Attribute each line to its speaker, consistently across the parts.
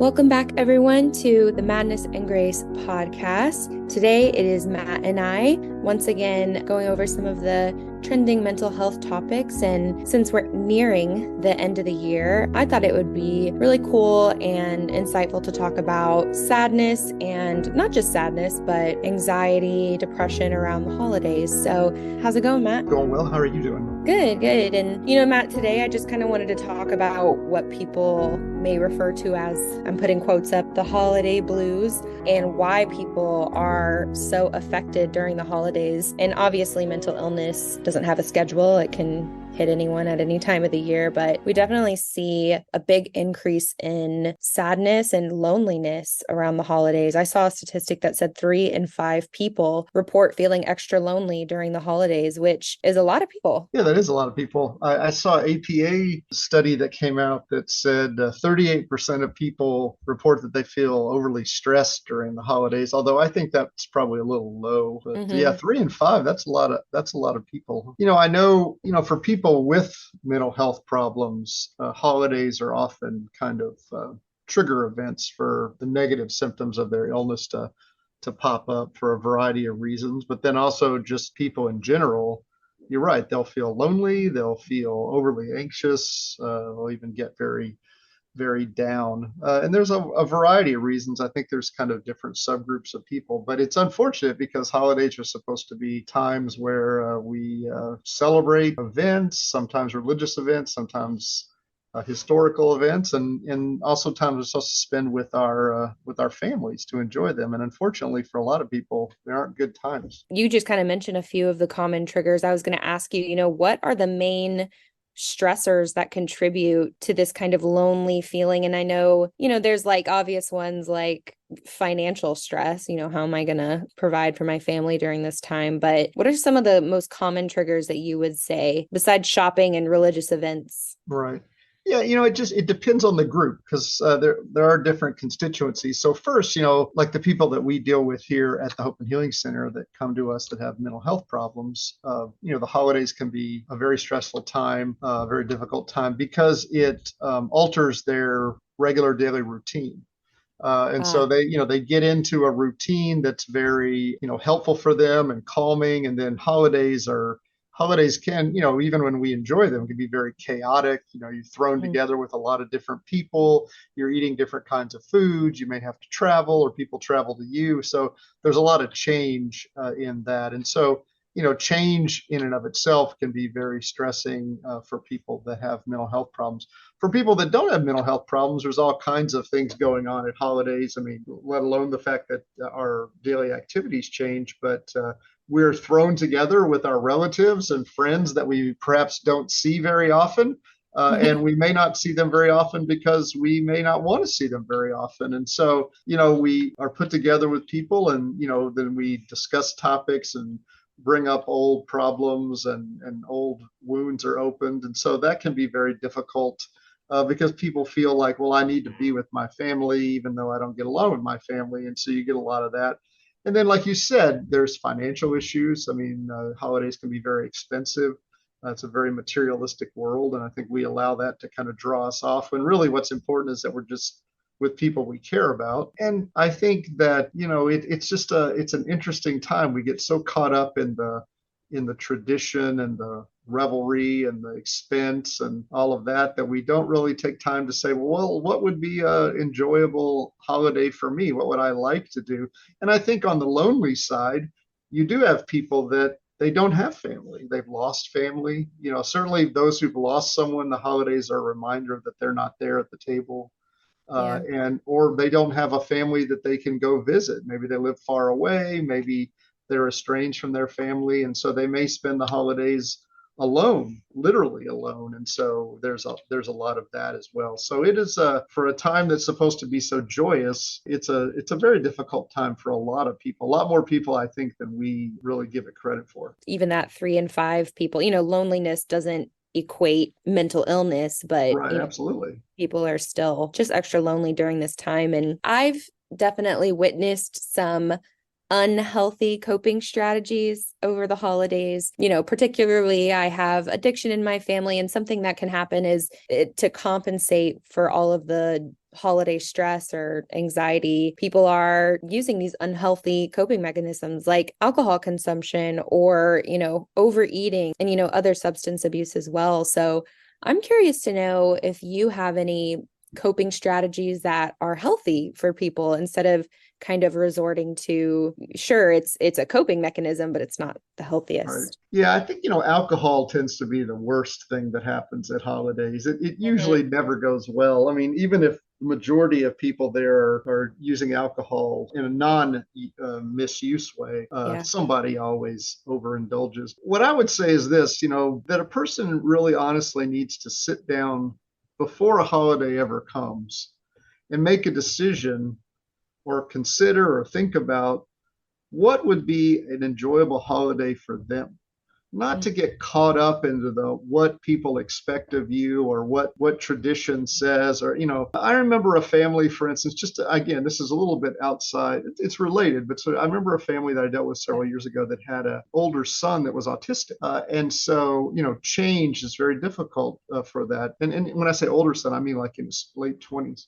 Speaker 1: Welcome back, everyone, to the Madness and Grace podcast. Today, it is Matt and I once again going over some of the trending mental health topics. And since we're nearing the end of the year, I thought it would be really cool and insightful to talk about sadness, and not just sadness, but anxiety, depression around the holidays. So how's it going, Matt?
Speaker 2: Going well. How are you doing?
Speaker 1: Good. And Matt, today I just kind of wanted to talk about what people may refer to as, I'm putting quotes up, the holiday blues, and why people are so affected during the holidays. And obviously mental illness doesn't have a schedule. It can hit anyone at any time of the year, but we definitely see a big increase in sadness and loneliness around the holidays. I saw a statistic that said 3 in 5 people report feeling extra lonely during the holidays, which is a lot of people.
Speaker 2: Yeah, that is a lot of people. I saw an APA study that came out that said 38% of people report that they feel overly stressed during the holidays, although I think that's probably a little low. But yeah, 3 in 5, that's a lot of people. I know, for people with mental health problems, holidays are often kind of trigger events for the negative symptoms of their illness to pop up for a variety of reasons. But then also just people in general, you're right, they'll feel lonely, they'll feel overly anxious, they'll even get very, very down. And there's a variety of reasons. I think there's kind of different subgroups of people, but it's unfortunate because holidays are supposed to be times where we celebrate events, sometimes religious events, sometimes historical events, and also times we're supposed to spend with our families to enjoy them. And unfortunately, for a lot of people, they aren't good times.
Speaker 1: You just kind of mentioned a few of the common triggers. I was going to ask you, what are the main stressors that contribute to this kind of lonely feeling? And I know, there's like obvious ones like financial stress, how am I going to provide for my family during this time? But what are some of the most common triggers that you would say besides shopping and religious events?
Speaker 2: Right. Yeah, it depends on the group because there are different constituencies. So first, like the people that we deal with here at the Hope and Healing Center that come to us that have mental health problems, the holidays can be a very stressful time, a very difficult time because it alters their regular daily routine. And so they get into a routine that's very, helpful for them and calming. And then holidays can, even when we enjoy them, can be very chaotic. You're thrown together with a lot of different people. You're eating different kinds of foods. You may have to travel or people travel to you. So there's a lot of change in that. And so, change in and of itself can be very stressing for people that have mental health problems. For people that don't have mental health problems, there's all kinds of things going on at holidays. I mean, let alone the fact that our daily activities change, but we're thrown together with our relatives and friends that we perhaps don't see very often. And we may not see them very often because we may not want to see them very often. And so, we are put together with people and, then we discuss topics and bring up old problems and old wounds are opened. And so that can be very difficult because people feel like, well, I need to be with my family, even though I don't get along with my family. And so you get a lot of that. And then, like you said, there's financial issues. I mean, holidays can be very expensive. It's a very materialistic world. And I think we allow that to kind of draw us off. And really what's important is that we're just with people we care about. And I think that, it's an interesting time. We get so caught up in the tradition and the revelry and the expense and all of that we don't really take time to say, well, what would be an enjoyable holiday for me? What would I like to do? And I think on the lonely side, you do have people that they don't have family. They've lost family. Certainly those who've lost someone, the holidays are a reminder that they're not there at the table. Or they don't have a family that they can go visit. Maybe they live far away. Maybe they're estranged from their family. And so they may spend the holidays alone, literally alone. And so there's a lot of that as well. So it is for a time that's supposed to be so joyous, it's a very difficult time for a lot of people, a lot more people, I think, than we really give it credit for.
Speaker 1: Even that 3 in 5 people, loneliness doesn't equate mental illness, but
Speaker 2: right, absolutely.
Speaker 1: People are still just extra lonely during this time. And I've definitely witnessed some unhealthy coping strategies over the holidays. Particularly I have addiction in my family, and something that can happen is to compensate for all of the holiday stress or anxiety. People are using these unhealthy coping mechanisms like alcohol consumption or, overeating and, other substance abuse as well. So I'm curious to know if you have any coping strategies that are healthy for people instead of kind of resorting to, sure, it's a coping mechanism, but it's not the
Speaker 2: Right.
Speaker 1: healthiest.
Speaker 2: Yeah, I think, alcohol tends to be the worst thing that happens at holidays. It usually
Speaker 1: Mhm.
Speaker 2: never goes well. I mean, even if the majority of people there are using alcohol in a non misuse way,
Speaker 1: Yeah.
Speaker 2: somebody always overindulges. What I would say is this, that a person really honestly needs to sit down before a holiday ever comes and make a decision or consider or think about what would be an enjoyable holiday for them, not to get caught up into the what people expect of you or what tradition says. Or I remember a family, for instance, just again, this is a little bit outside, it's related, but so I remember a family that I dealt with several years ago that had an older son that was autistic, and so change is very difficult for that. And when I say older son, I mean like in his late 20s,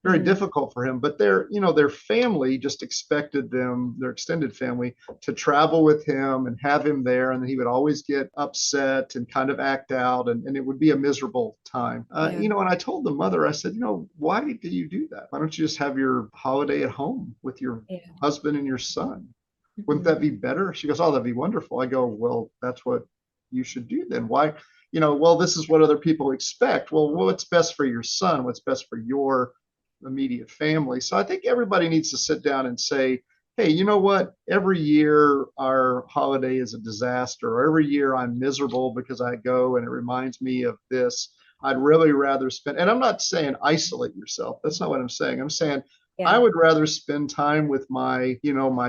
Speaker 2: very
Speaker 1: Mm-hmm.
Speaker 2: difficult for him. But their family just expected them, their extended family, to travel with him and have him there, and he would always get upset and kind of act out, and it would be a miserable time.
Speaker 1: Yeah.
Speaker 2: And I told the mother, I said, why do you do that? Why don't you just have your holiday at home with your
Speaker 1: Yeah.
Speaker 2: husband and your son? Wouldn't
Speaker 1: Mm-hmm.
Speaker 2: that be better? She goes, oh, that'd be wonderful. I go, well, that's what you should do then. Why? Well, this is what other people expect. Well, what's best for your son? What's best for your immediate family? So I think everybody needs to sit down and say, hey, you know what? Every year our holiday is a disaster, or every year I'm miserable because I go and it reminds me of this. I'd really rather spend, and I'm not saying isolate yourself. That's not what I'm saying. I'm saying I
Speaker 1: Yeah.
Speaker 2: would rather spend time with my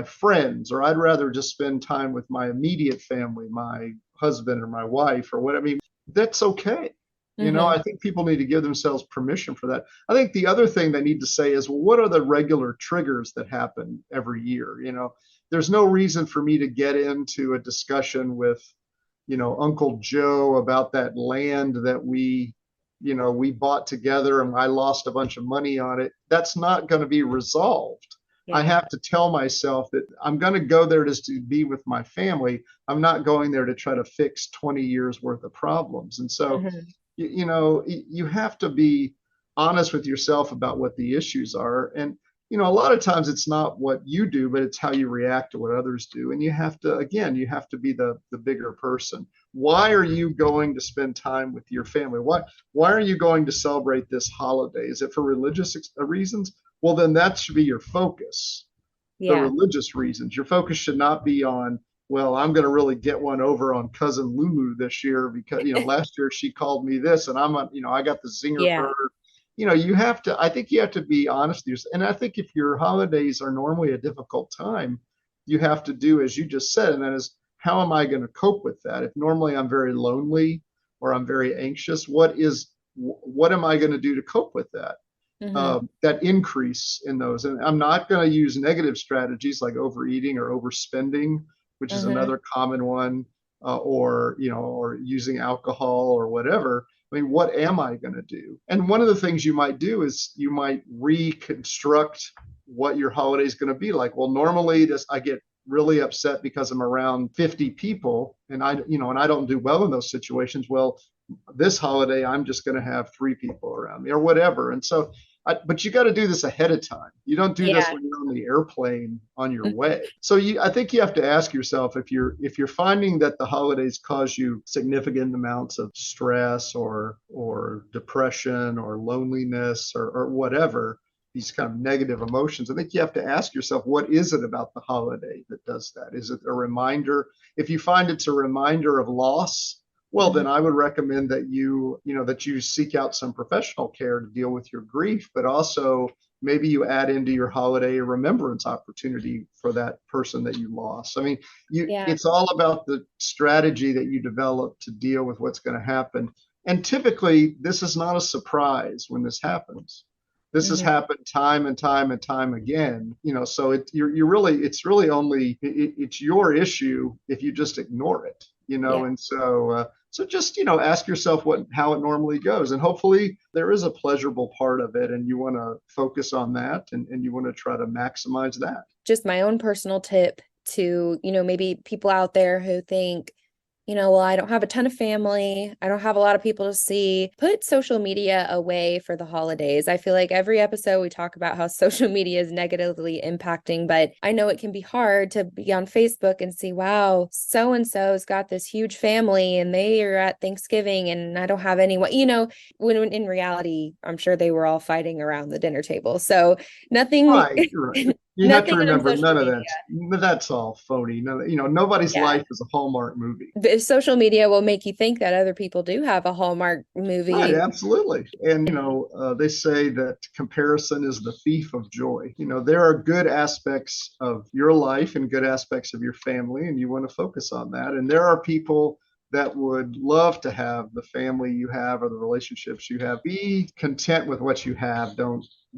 Speaker 2: friends, or I'd rather just spend time with my immediate family, my husband or my wife or whatever. I mean, that's okay.
Speaker 1: Mm-hmm.
Speaker 2: I think people need to give themselves permission for that. I think the other thing they need to say is, well, what are the regular triggers that happen every year? There's no reason for me to get into a discussion with, Uncle Joe about that land that we bought together and I lost a bunch of money on it. That's not going to be resolved. I
Speaker 1: Yeah.
Speaker 2: have to tell myself that I'm going to go there just to be with my family. I'm not going there to try to fix 20 years worth of problems. And so,
Speaker 1: Mm-hmm.
Speaker 2: you have to be honest with yourself about what the issues are. And a lot of times it's not what you do, but it's how you react to what others do. And you have to be the bigger person. Why are you going to spend time with your family? Why are you going to celebrate this holiday? Is it for religious reasons? Well, then that should be your focus. The
Speaker 1: Yeah.
Speaker 2: religious reasons. Your focus should not be on, well, I'm going to really get one over on cousin Lulu this year because, last year she called me this and I got the zinger for
Speaker 1: Yeah.
Speaker 2: her. I think you have to be honest with yourself. And I think if your holidays are normally a difficult time, you have to do as you just said, and that is, how am I going to cope with that? If normally I'm very lonely or I'm very anxious, what am I going to do to cope with that?
Speaker 1: Mm-hmm.
Speaker 2: That increase in those. And I'm not going to use negative strategies like overeating or overspending, which is
Speaker 1: Mm-hmm.
Speaker 2: another common one, or using alcohol or whatever. I mean, what am I going to do? And one of the things you might do is you might reconstruct what your holiday is going to be like. Well, normally I get really upset because I'm around 50 people and I don't do well in those situations. Well, this holiday I'm just going to have 3 people around me or whatever. And so but you got to do this ahead of time. You don't do this
Speaker 1: Yeah.
Speaker 2: when you're on the airplane on your
Speaker 1: Mhm.
Speaker 2: way. So I think you have to ask yourself, if you're finding that the holidays cause you significant amounts of stress or depression or loneliness or whatever, these kind of negative emotions. I think you have to ask yourself, what is it about the holiday that does that? Is it a reminder? If you find it's a reminder of loss, well,
Speaker 1: Mhm.
Speaker 2: then I would recommend that you seek out some professional care to deal with your grief, but also maybe you add into your holiday a remembrance opportunity for that person that you lost. I mean,
Speaker 1: Yeah.
Speaker 2: it's all about the strategy that you develop to deal with what's going to happen. And typically, this is not a surprise when this happens. This has
Speaker 1: Hmm.
Speaker 2: happened time and time and time again. So it's really only it's your issue if you just ignore it.
Speaker 1: Yeah.
Speaker 2: And so just ask yourself how it normally goes, and hopefully there is a pleasurable part of it, and you want to focus on that, and you want to try to maximize that.
Speaker 1: Just my own personal tip to, maybe people out there who think, well, I don't have a ton of family. I don't have a lot of people to see. Put social media away for the holidays. I feel like every episode we talk about how social media is negatively impacting, but I know it can be hard to be on Facebook and see, wow, so and so's got this huge family and they are at Thanksgiving and I don't have anyone, when in reality, I'm sure they were all fighting around the dinner table. So nothing,
Speaker 2: Right, right. You have to
Speaker 1: nothing on
Speaker 2: remember
Speaker 1: social
Speaker 2: none of
Speaker 1: media.
Speaker 2: that's all phony. No, nobody's
Speaker 1: Yeah.
Speaker 2: life is a Hallmark movie.
Speaker 1: Social media will make you think that other people do have a Hallmark
Speaker 2: Right,
Speaker 1: movie.
Speaker 2: absolutely. And they say that comparison is the thief of joy. There are good aspects of your life and good aspects of your family, and you want to focus on that. And there are people that would love to have the family you have or the relationships you have. Be content with what you have.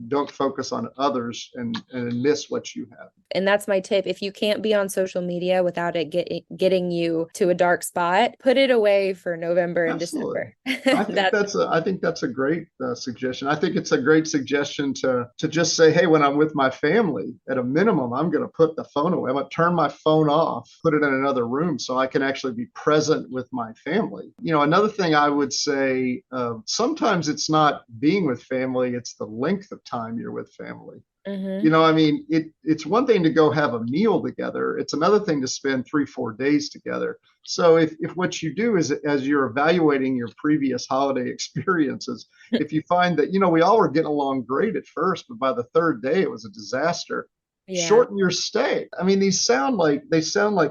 Speaker 2: Don't focus on others and miss what you have.
Speaker 1: And that's my tip. If you can't be on social media without it getting you to a dark spot, put it away for November and
Speaker 2: Absolutely.
Speaker 1: December.
Speaker 2: I
Speaker 1: That
Speaker 2: think that's a great suggestion. I think it's a great suggestion to just say, hey, when I'm with my family, at a minimum, I'm going to put the phone away. I'm going to turn my phone off, put it in another room so I can actually be present with my family. Another thing I would say, sometimes it's not being with family, it's the length of time you're with family.
Speaker 1: hmm
Speaker 2: I mean, it's one thing to go have a meal together. It's another thing to spend 3, 4 days together. So if what you do is, as you're evaluating your previous holiday experiences, if you find that, we all were getting along great at first, but by the third day it was a disaster,
Speaker 1: Yeah.
Speaker 2: shorten your stay. I mean, they sound like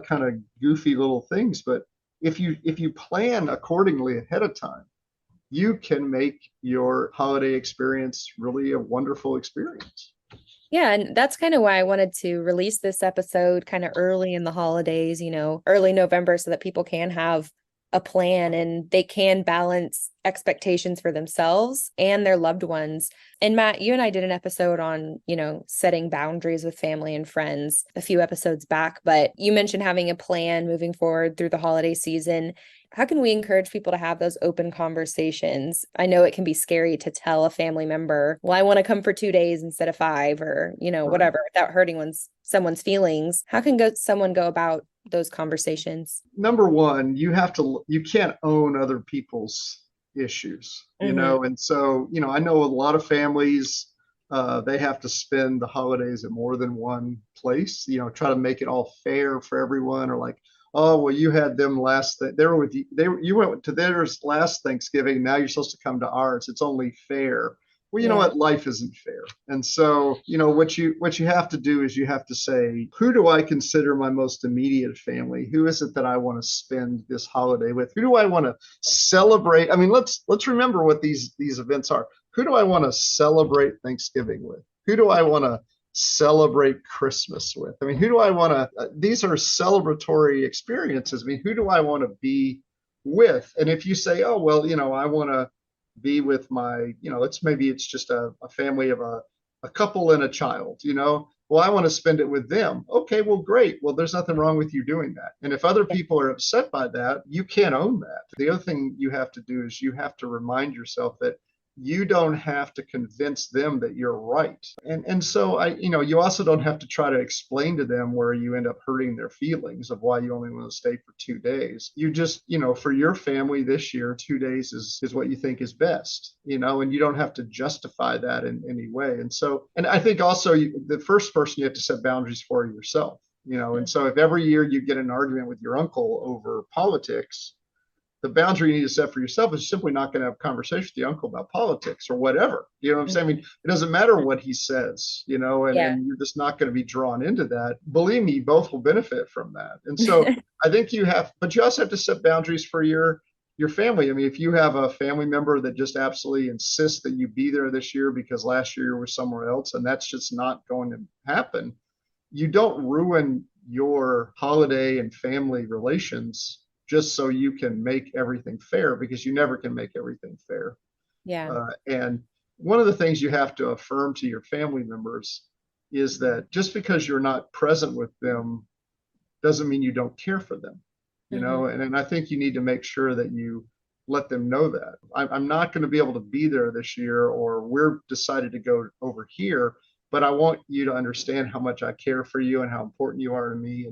Speaker 2: kind of goofy little things, but if you plan accordingly ahead of time, you can make your holiday experience really a wonderful experience.
Speaker 1: Yeah, and that's kind of why I wanted to release this episode kind of early in the holidays, early November, so that people can have a plan and they can balance expectations for themselves and their loved ones. And Matt, you and I did an episode on, setting boundaries with family and friends a few episodes back, but you mentioned having a plan moving forward through the holiday season. How can we encourage people to have those open conversations? I know it can be scary to tell a family member, well, I want to come for 2 days instead of 5, or,
Speaker 2: Right.
Speaker 1: whatever, without hurting someone's feelings. How can someone go about those conversations?
Speaker 2: Number one, you can't own other people's issues,
Speaker 1: Hmm.
Speaker 2: and so, I know a lot of families, they have to spend the holidays at more than one place, try to make it all fair for everyone, or like, oh, well, you had them they were with you, you went to theirs last Thanksgiving, now you're supposed to come to ours, it's only fair. Well, you know
Speaker 1: Yeah.
Speaker 2: what? Life isn't fair. And so, what you have to do is you have to say, who do I consider my most immediate family? Who is it that I want to spend this holiday with? Who do I want to celebrate? I mean, let's remember what these events are. Who do I want to celebrate Thanksgiving with? Who do I want to celebrate Christmas with? I mean, who do I want to these are celebratory experiences. I mean, who do I want to be with? And if you say, oh, well, I want to be with my, it's just a family of a couple and a child, well, I want to spend it with them. Okay, well, great. Well, there's nothing wrong with you doing that. And if other people are upset by that, you can't own that. The other thing you have to do is you have to remind yourself that you don't have to convince them that you're right. And so you also don't have to try to explain to them where you end up hurting their feelings of why you only want to stay for 2 days. You just, for your family this year, 2 days is what you think is best, and you don't have to justify that in any way. And I think also the first person you have to set boundaries for yourself. And so if every year you get an argument with your uncle over politics, the boundary you need to set for yourself is simply not going to have a conversation with your uncle about politics or whatever. You know what I'm saying? I mean, it doesn't matter what he says,
Speaker 1: Yeah.
Speaker 2: and you're just not going to be drawn into that. Believe me, both will benefit from that. And so I think but you also have to set boundaries for your family. I mean, if you have a family member that just absolutely insists that you be there this year because last year you were somewhere else, and that's just not going to happen, you don't ruin your holiday and family relations just so you can make everything fair, because you never can make everything fair.
Speaker 1: Yeah.
Speaker 2: And one of the things you have to affirm to your family members is that just because you're not present with them doesn't mean you don't care for them,
Speaker 1: Hmm.
Speaker 2: and I think you need to make sure that you let them know that I'm not going to be able to be there this year, or we're decided to go over here, but I want you to understand how much I care for you and how important you are to me.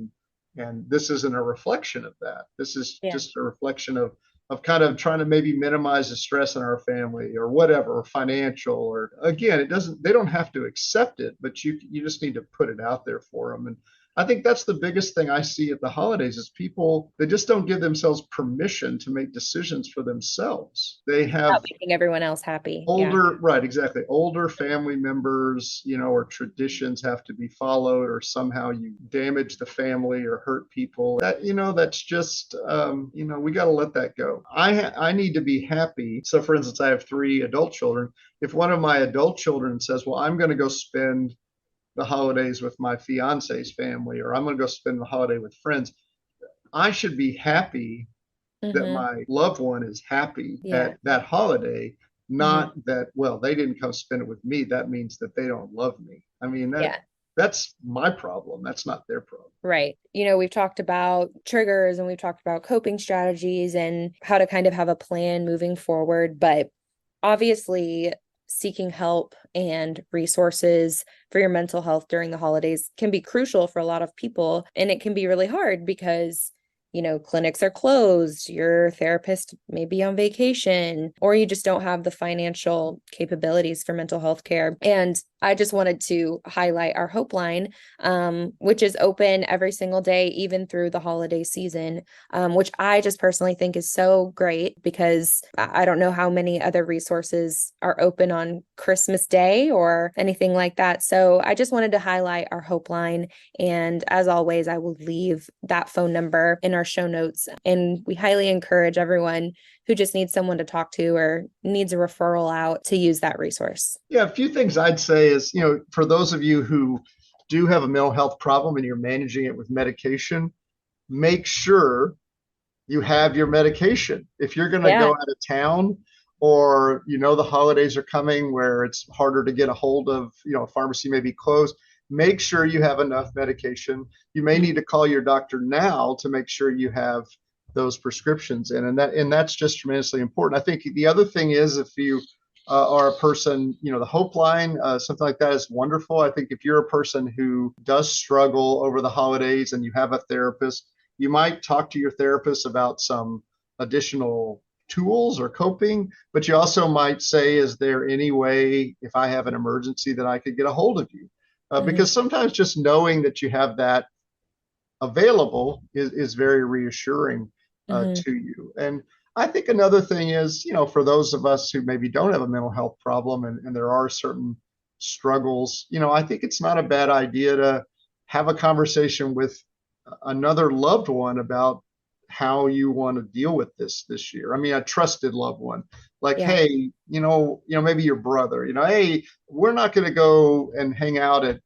Speaker 2: And this isn't a reflection of that. This is
Speaker 1: Yeah.
Speaker 2: just a reflection of kind of trying to maybe minimize the stress in our family or whatever, or financial, or again, it doesn't, they don't have to accept it, but you just need to put it out there for them. And I think that's the biggest thing I see at the holidays is people, they just don't give themselves permission to make decisions for themselves. They
Speaker 1: Not
Speaker 2: have
Speaker 1: making everyone else happy. Yeah.
Speaker 2: older, right, exactly, older family members, or traditions have to be followed, or somehow you damage the family or hurt people. That's just, we got to let that go. I need to be happy. So for instance, I have 3 adult children. If one of my adult children says, well, I'm going to go spend the holidays with my fiance's family, or I'm going to go spend the holiday with friends, I should be happy that
Speaker 1: Hmm.
Speaker 2: my loved one is happy
Speaker 1: Yeah.
Speaker 2: at that holiday,
Speaker 1: Hmm.
Speaker 2: not that, well, they didn't come spend it with me. That means that they don't love me. I mean,
Speaker 1: Yeah.
Speaker 2: that's my problem. That's not their problem.
Speaker 1: Right. We've talked about triggers and we've talked about coping strategies and how to kind of have a plan moving forward. But obviously, seeking help and resources for your mental health during the holidays can be crucial for a lot of people. And it can be really hard because clinics are closed, your therapist may be on vacation, or you just don't have the financial capabilities for mental health care. And I just wanted to highlight our Hope Line, which is open every single day, even through the holiday season, which I just personally think is so great because I don't know how many other resources are open on Christmas Day or anything like that. So I just wanted to highlight our Hope Line. And as always, I will leave that phone number in our show notes. And we highly encourage everyone who just needs someone to talk to or needs a referral out to use that resource.
Speaker 2: Yeah, a few things I'd say is, for those of you who do have a mental health problem and you're managing it with medication, make sure you have your medication. If you're going to go
Speaker 1: Yeah.
Speaker 2: out of town, or the holidays are coming where it's harder to get a hold of, a pharmacy may be closed, make sure you have enough medication. You may need to call your doctor now to make sure you have those prescriptions in, and that's just tremendously important. I think the other thing is, if you are a person, the Hope Line, something like that is wonderful. I think if you're a person who does struggle over the holidays and you have a therapist, you might talk to your therapist about some additional tools or coping, but you also might say, is there any way, if I have an emergency, that I could get a hold of you?
Speaker 1: Mm-hmm.
Speaker 2: Because sometimes just knowing that you have that available is very reassuring
Speaker 1: Mm-hmm.
Speaker 2: to you. And I think another thing is, for those of us who maybe don't have a mental health problem, and there are certain struggles, I think it's not a bad idea to have a conversation with another loved one about how you want to deal with this year. I mean, a trusted loved one, like,
Speaker 1: Yeah.
Speaker 2: hey, maybe your brother, hey, we're not going to go and hang out at,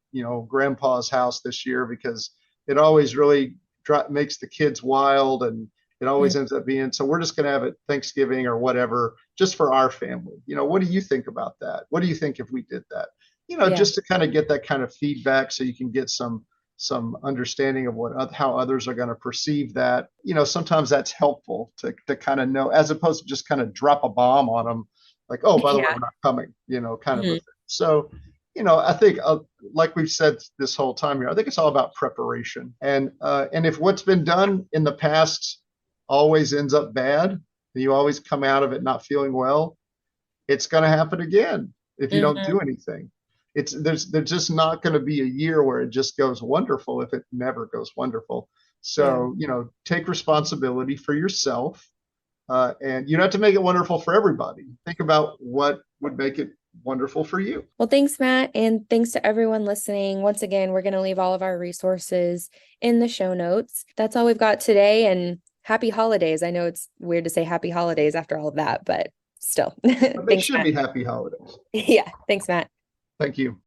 Speaker 2: grandpa's house this year because it always really makes the kids wild, and it always ends up being, so we're just going to have it Thanksgiving or whatever, just for our family. What do you think about that? What do you think if we did that?
Speaker 1: Yeah.
Speaker 2: Just to kind of get that kind of feedback, so you can get some understanding of how others are going to perceive that. Sometimes that's helpful to kind of know, as opposed to just kind of drop a bomb on them, like, oh, by the way,
Speaker 1: Yeah.
Speaker 2: we're not coming, kind of a
Speaker 1: Mhm.
Speaker 2: thing. So, I think, like we've said this whole time here, I think it's all about preparation. And if what's been done in the past always ends up bad, and you always come out of it not feeling well, it's going to happen again if you don't
Speaker 1: Mhm.
Speaker 2: do anything. There's just not going to be a year where it just goes wonderful if it never goes wonderful.
Speaker 1: Yeah.
Speaker 2: So, take responsibility for yourself, and you don't have to make it wonderful for everybody. Think about what would make it wonderful for you.
Speaker 1: Well, thanks, Matt. And thanks to everyone listening. Once again, we're going to leave all of our resources in the show notes. That's all we've got today. And happy holidays. I know it's weird to say happy holidays after all of that, but still.
Speaker 2: But they
Speaker 1: Thanks,
Speaker 2: should
Speaker 1: Matt.
Speaker 2: be happy holidays.
Speaker 1: Yeah. Thanks, Matt.
Speaker 2: Thank you.